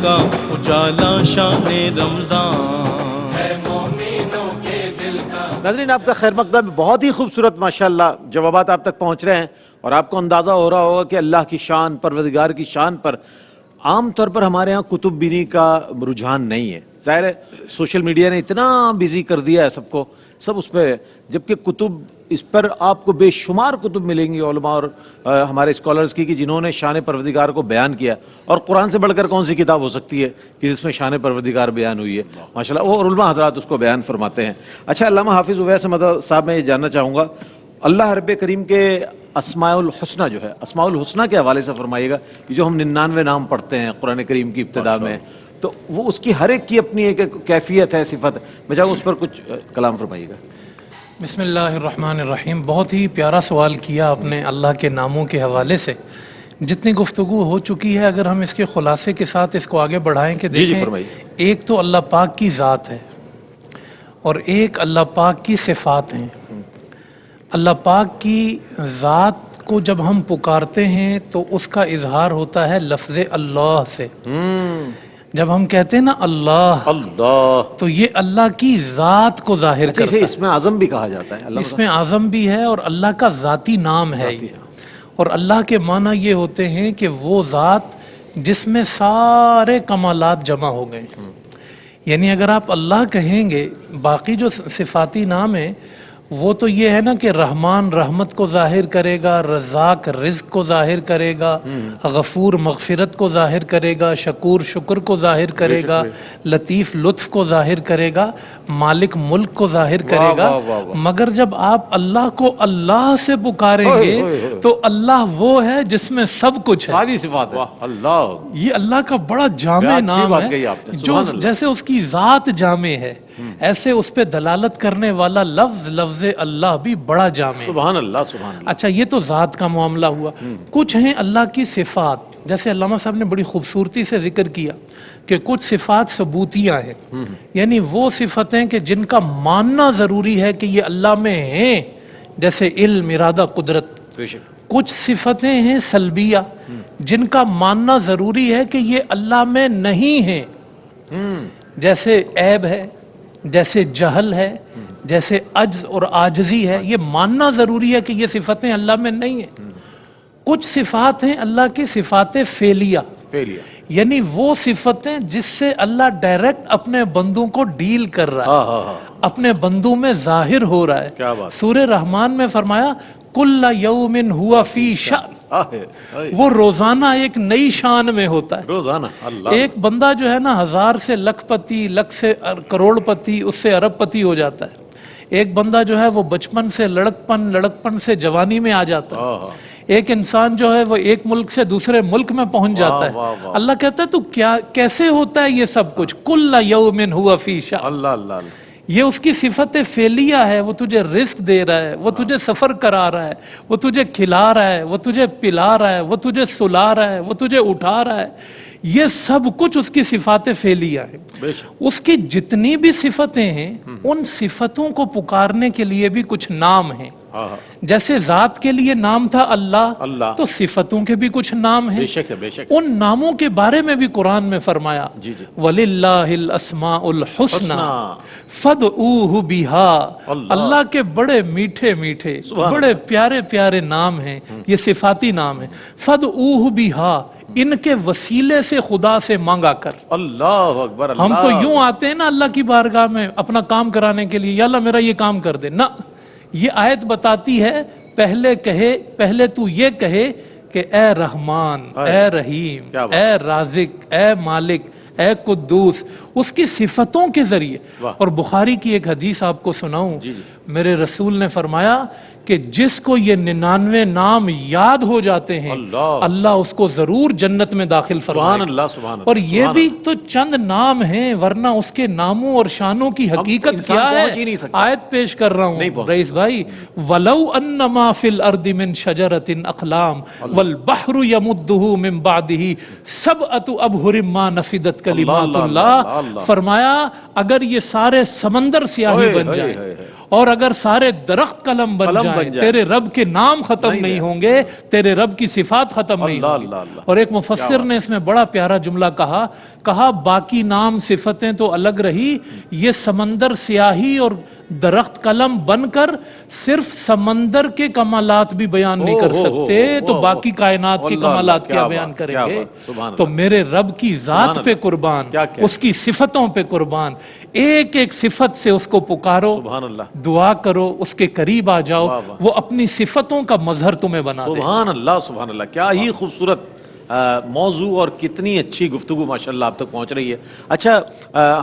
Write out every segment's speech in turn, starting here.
کا اجالا شان رمضان. ناظرین آپ کا خیر مقدم ہے. بہت ہی خوبصورت ماشاءاللہ جوابات آپ تک پہنچ رہے ہیں اور آپ کو اندازہ ہو رہا ہوگا کہ اللہ کی شان، پروردگار کی شان پر عام طور پر ہمارے ہاں کتب بینی کا رجحان نہیں ہے. ظاہر ہے سوشل میڈیا نے اتنا بزی کر دیا ہے سب کو، سب اس پہ، جبکہ کتب اس پر آپ کو بے شمار کتب ملیں گی علماء اور ہمارے اسکالرز کی کہ جنہوں نے شان پروردگار کو بیان کیا. اور قرآن سے بڑھ کر کون سی کتاب ہو سکتی ہے کہ جس میں شان پروردگار بیان ہوئی ہے ماشاءاللہ، وہ علماء حضرات اس کو بیان فرماتے ہیں. اچھا علامہ حافظ اویس احمد صاحب، میں یہ جاننا چاہوں گا اللہ رب کریم کے اسماء الحسنہ جو ہے، اسماء الحسنہ کے حوالے سے فرمائیے گا. یہ جو ہم 99 نام پڑھتے ہیں قرآن کریم کی ابتدا میں، تو وہ اس کی ہر ایک کی اپنی ایک کیفیت ہے، صفت ہے. میں چاہوں اس پر کچھ کلام فرمائیے گا. بسم اللہ الرحمن الرحیم. بہت ہی پیارا سوال کیا آپ نے اللہ کے ناموں کے حوالے سے. جتنی گفتگو ہو چکی ہے، اگر ہم اس کے خلاصے کے ساتھ اس کو آگے بڑھائیں کہ دیکھیں، ایک تو اللہ پاک کی ذات ہے اور ایک اللہ پاک کی صفات ہیں. اللہ پاک کی ذات کو جب ہم پکارتے ہیں تو اس کا اظہار ہوتا ہے لفظ اللہ سے. جب ہم کہتے ہیں نا اللہ اللہ، تو یہ اللہ کی ذات کو ظاہر کرتا ہے. اس میں اعظم بھی کہا جاتا ہے. اس میں اعظم بھی ہے اور اللہ کا ذاتی نام ہے. اور اللہ کے معنی یہ ہوتے ہیں کہ وہ ذات جس میں سارے کمالات جمع ہو گئے. یعنی اگر آپ اللہ کہیں گے، باقی جو صفاتی نام ہیں وہ تو یہ ہے نا کہ رحمان رحمت کو ظاہر کرے گا، رزاق رزق کو ظاہر کرے گا، غفور مغفرت کو ظاہر کرے گا، شکور شکر کو ظاہر کرے گا، لطیف لطف کو ظاہر کرے گا، مالک ملک کو ظاہر کرے گا. مگر جب آپ اللہ کو اللہ سے پکاریں گے تو اللہ وہ ہے جس میں سب کچھ ہے، ساری صفات ہے. اللہ، یہ اللہ کا بڑا جامع نام ہے. جو جیسے اس کی ذات جامع ہے، ایسے اس پہ دلالت کرنے والا لفظ اللہ بھی بڑا جامع ہے. سبحان اللہ، سبحان اللہ. اچھا، یہ تو ذات کا معاملہ ہوا. کچھ ہیں اللہ کی صفات، جیسے علامہ صاحب نے بڑی خوبصورتی سے ذکر کیا کہ کچھ صفات ثبوتیاں ہیں، یعنی وہ صفتیں کہ جن کا ماننا ضروری ہے کہ یہ اللہ میں ہیں، جیسے علم، ارادہ، قدرت. کچھ صفتیں ہیں سلبیہ جن کا ماننا ضروری ہے کہ یہ اللہ میں نہیں ہیں، جیسے عیب ہے، جیسے جہل ہے، جیسے عجز اور عاجزی ہے. یہ ماننا ضروری ہے کہ یہ صفتیں اللہ میں نہیں ہیں. کچھ صفات ہیں اللہ کی صفات فعلیہ، یعنی وہ صفتیں جس سے اللہ ڈائریکٹ اپنے بندوں کو ڈیل کر رہا ہے، اپنے بندوں میں ظاہر ہو رہا ہے. سورہ رحمان میں فرمایا کل یوم ہوا فی شأن، وہ روزانہ ایک نئی شان میں ہوتا ہے. روزانہ ایک بندہ جو ہے نا 1000 سے لکھ پتی، لکھ سے کروڑ پتی، اس سے ارب پتی ہو جاتا ہے. ایک بندہ جو ہے وہ بچپن سے لڑکپن سے جوانی میں آ جاتا ہے. ایک انسان جو ہے وہ ایک ملک سے دوسرے ملک میں پہنچ جاتا ہے. اللہ کہتا ہے تو کیا کیسے ہوتا ہے یہ سب کچھ؟ کل یوم ہوا فی شأن. اللہ اللہ، یہ اس کی صفت فعلیہ ہے. وہ تجھے رزق دے رہا ہے، وہ تجھے سفر کرا رہا ہے، وہ تجھے کھلا رہا ہے، وہ تجھے پلا رہا ہے، وہ تجھے سلا رہا ہے، وہ تجھے اٹھا رہا ہے. یہ سب کچھ اس کی صفات فعلیہ ہیں. اس کی جتنی بھی صفتیں ہیں ان صفتوں کو پکارنے کے لیے بھی کچھ نام ہیں. جیسے ذات کے لیے نام تھا اللہ، تو صفتوں کے بھی کچھ نام ہیں. ان ناموں کے بارے میں بھی قرآن میں فرمایا وَلِلَّهِ الْأَسْمَاءُ الْحُسْنَى فَادْعُوهُ بِهَا. اللہ کے بڑے میٹھے میٹھے، بڑے پیارے پیارے نام ہیں، یہ صفاتی نام ہیں. فَادْعُوهُ بِهَا، ان کے وسیلے سے خدا سے مانگا کر. اللہ اکبر. ہم تو یوں آتے ہیں نا اللہ کی بارگاہ میں اپنا کام کرانے کے لیے، یا اللہ میرا یہ کام کر دے. نہ، یہ آیت بتاتی ہے پہلے تو یہ کہے کہ اے رحمان، اے رحیم، اے رازق، اے مالک، اے قدوس، اس کی صفتوں کے ذریعے. اور بخاری کی ایک حدیث آپ کو سناؤں، میرے رسول نے فرمایا کہ جس کو یہ 99 نام یاد ہو جاتے ہیں اللہ اس کو ضرور جنت میں داخل فرمائے. اور یہ بھی تو چند نام ہیں، ورنہ اس کے ناموں اور شانوں کی حقیقت کیا ہے آیت پیش کر رہا ہوں رئیس بھائی. وَلَوْ أَنَّمَا فِي الْأَرْضِ مِنْ شَجَرَةٍ أَقْلَامٌ وَالْبَحْرُ يَمُدُّهُ مِنْ بَعْدِهِ سَبْعَةُ أَبْحُرٍ مَا نَفِدَتْ كَلِمَاتُ اللَّهِ فرمایا اگر یہ سارے سمندر سیاہی بن جائیں اور اگر سارے درخت قلم بن جائیں تیرے رب کے نام ختم نہیں ہوں گے، تیرے رب کی صفات ختم نہیں ہوں گی۔ اور ایک مفسر نے اس میں بڑا پیارا جملہ کہا باقی نام صفتیں تو الگ رہی، یہ سمندر سیاہی اور درخت قلم بن کر صرف سمندر کے کمالات بھی بیان نہیں کر سکتے تو باقی کائنات کے کمالات کیا بیان کریں گے؟ تو میرے رب کی ذات پہ قربان، اس کی صفتوں پہ قربان، ایک ایک صفت سے اس کو پکارو، دعا کرو، اس کے قریب آ جاؤ، وہ اپنی صفتوں کا مظہر تمہیں بنا دے۔ سبحان اللہ سبحان اللہ، کیا ہی خوبصورت موضوع اور کتنی اچھی گفتگو ماشاءاللہ آپ تک پہنچ رہی ہے۔ اچھا،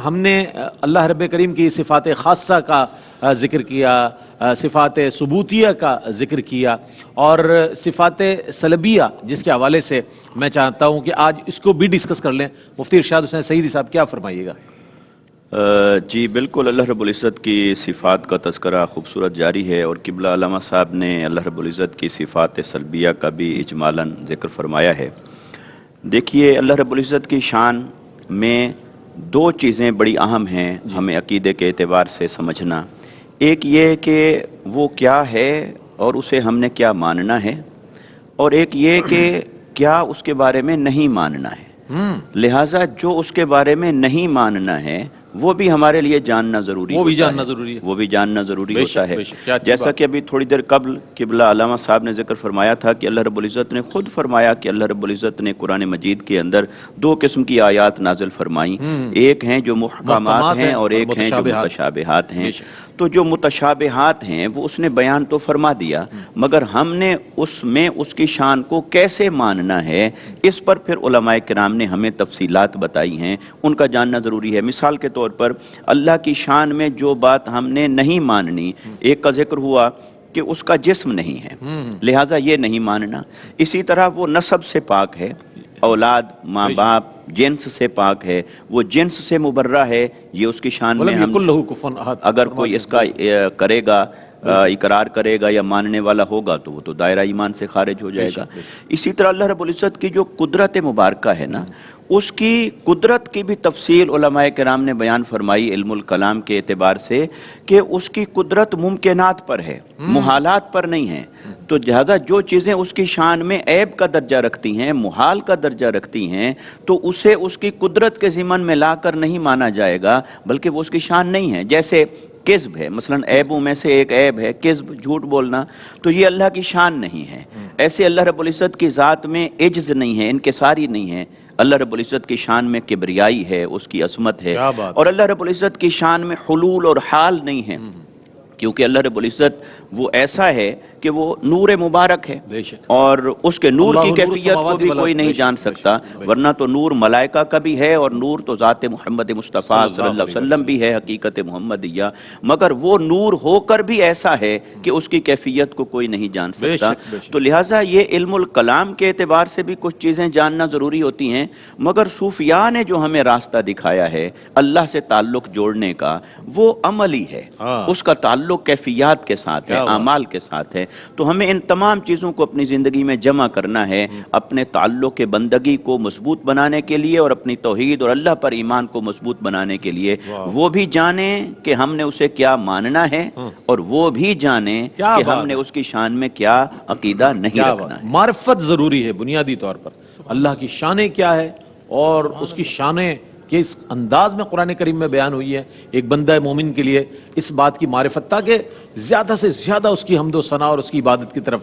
ہم نے اللہ رب کریم کی صفات خاصہ کا ذکر کیا، صفات ثبوتیہ کا ذکر کیا، اور صفات سلبیہ جس کے حوالے سے میں چاہتا ہوں کہ آج اس کو بھی ڈسکس کر لیں۔ مفتی ارشاد حسین سعیدی صاحب کیا فرمائیے گا؟ جی بالکل، اللہ رب العزت کی صفات کا تذکرہ خوبصورت جاری ہے، اور قبلہ علامہ صاحب نے اللہ رب العزت کی صفات سلبیہ کا بھی اجمالاً ذکر فرمایا ہے۔ دیکھیے، اللہ رب العزت کی شان میں دو چیزیں بڑی اہم ہیں ہمیں عقیدے کے اعتبار سے سمجھنا۔ ایک یہ کہ وہ کیا ہے اور اسے ہم نے کیا ماننا ہے، اور ایک یہ کہ کیا اس کے بارے میں نہیں ماننا ہے۔ لہٰذا جو اس کے بارے میں نہیں ماننا ہے وہ بھی ہمارے لیے جاننا ضروری ہے، وہ بھی جاننا ضروری ہوتا ہے۔ جیسا کہ ابھی تھوڑی دیر قبل قبلہ علامہ صاحب نے ذکر فرمایا تھا کہ اللہ رب العزت نے خود فرمایا کہ اللہ رب العزت نے قرآن مجید کے اندر دو قسم کی آیات نازل فرمائیں، ایک ہیں جو محکمات ہیں اور ایک ہیں جو متشابہات ہیں۔ تو جو متشابہات ہیں وہ اس نے بیان تو فرما دیا، مگر ہم نے اس میں اس کی شان کو کیسے ماننا ہے، اس پر پھر علماء کرام نے ہمیں تفصیلات بتائی ہیں، ان کا جاننا ضروری ہے۔ مثال کے طور پر اللہ کی شان میں جو بات ہم نے نہیں ماننی، ایک کا ذکر ہوا کہ اس کا جسم نہیں ہے، لہٰذا یہ نہیں ماننا۔ اسی طرح وہ نسب سے پاک ہے، اولاد، ماں باپ، جنس سے پاک ہے، وہ جنس سے مبرہ ہے، یہ اس کی شان میں ہم اگر کوئی اس کا کرے گا، اقرار کرے گا یا ماننے والا ہوگا تو وہ تو دائرہ ایمان سے خارج ہو جائے گا۔ اسی طرح اللہ رب العزت کی جو قدرت مبارکہ ہے نا، اس کی قدرت کی بھی تفصیل علماء کرام نے بیان فرمائی علم الکلام کے اعتبار سے کہ اس کی قدرت ممکنات پر ہے، محالات پر نہیں ہے۔ تو لہذا جو چیزیں اس کی شان میں عیب کا درجہ رکھتی ہیں، محال کا درجہ رکھتی ہیں، تو اسے اس کی قدرت کے ضمن میں لا کر نہیں مانا جائے گا، بلکہ وہ اس کی شان نہیں ہے۔ جیسے کذب ہے، مثلا عیبوں میں سے ایک عیب ہے کذب، جھوٹ بولنا، تو یہ اللہ کی شان نہیں ہے۔ ایسے اللہ رب العزت کی ذات میں عجز نہیں ہے، انکساری نہیں ہے۔ اللہ رب العزت کی شان میں کبریائی ہے، اس کی عظمت ہے، اور اللہ رب العزت کی شان میں حلول اور حال نہیں ہے، کیونکہ اللہ رب العزت وہ ایسا ہے کہ وہ نور مبارک ہے، اور اس کے نور کی کیفیت کو بھی کوئی نہیں جان سکتا، ورنہ تو نور ملائکہ کا بھی ہے، اور نور تو ذات محمد مصطفیٰ صلی اللہ علیہ وسلم بھی ہے، حقیقت محمدیہ، مگر وہ نور ہو کر بھی ایسا ہے کہ اس کی کیفیت کو کوئی نہیں جان سکتا۔ تو لہٰذا یہ علم الکلام کے اعتبار سے بھی کچھ چیزیں جاننا ضروری ہوتی ہیں، مگر صوفیاء نے جو ہمیں راستہ دکھایا ہے اللہ سے تعلق جوڑنے کا، وہ عملی ہے، اس کا تعلق کیفیات کے ساتھ ہے، اعمال کے ساتھ ہے۔ تو ہمیں ان تمام چیزوں کو اپنی زندگی میں جمع کرنا ہے، اپنے تعلق بندگی کو مضبوط بنانے کے لیے اور اپنی توحید اور اللہ پر ایمان کو مضبوط بنانے کے لیے۔ وہ بھی جانیں کہ ہم نے اسے کیا ماننا ہے، اور وہ بھی جانیں کہ ہم نے اس کی شان میں کیا عقیدہ نہیں رکھنا ہے۔ معرفت ضروری ہے بنیادی طور پر، اللہ کی شانیں کیا ہے اور اس کی شانیں کس انداز میں قرآن کریم میں بیان ہوئی ہے ایک بندہ مومن کے لیے، اس بات کی معرفت، تاکہ زیادہ سے زیادہ اس کی حمد و ثنا اور اس کی عبادت کی طرف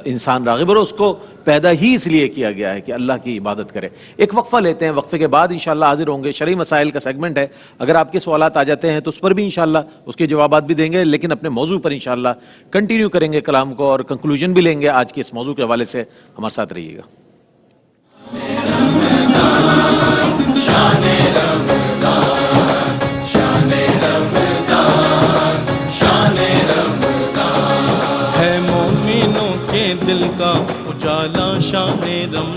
انسان راغب اور اس کو پیدا ہی اس لیے کیا گیا ہے کہ اللہ کی عبادت کرے۔ ایک وقفہ لیتے ہیں، وقفے کے بعد انشاءاللہ حاضر ہوں گے۔ شرعی مسائل کا سیگمنٹ ہے، اگر آپ کے سوالات آ جاتے ہیں تو اس پر بھی انشاءاللہ اس کے جوابات بھی دیں گے، لیکن اپنے موضوع پر انشاءاللہ کنٹینیو کریں گے کلام کو، اور کنکلوژن بھی لیں گے آج کے اس موضوع کے حوالے سے۔ ہمارے ساتھ رہیے گا۔ ہے مومنوں کے دل کا اجالا شان رمضان۔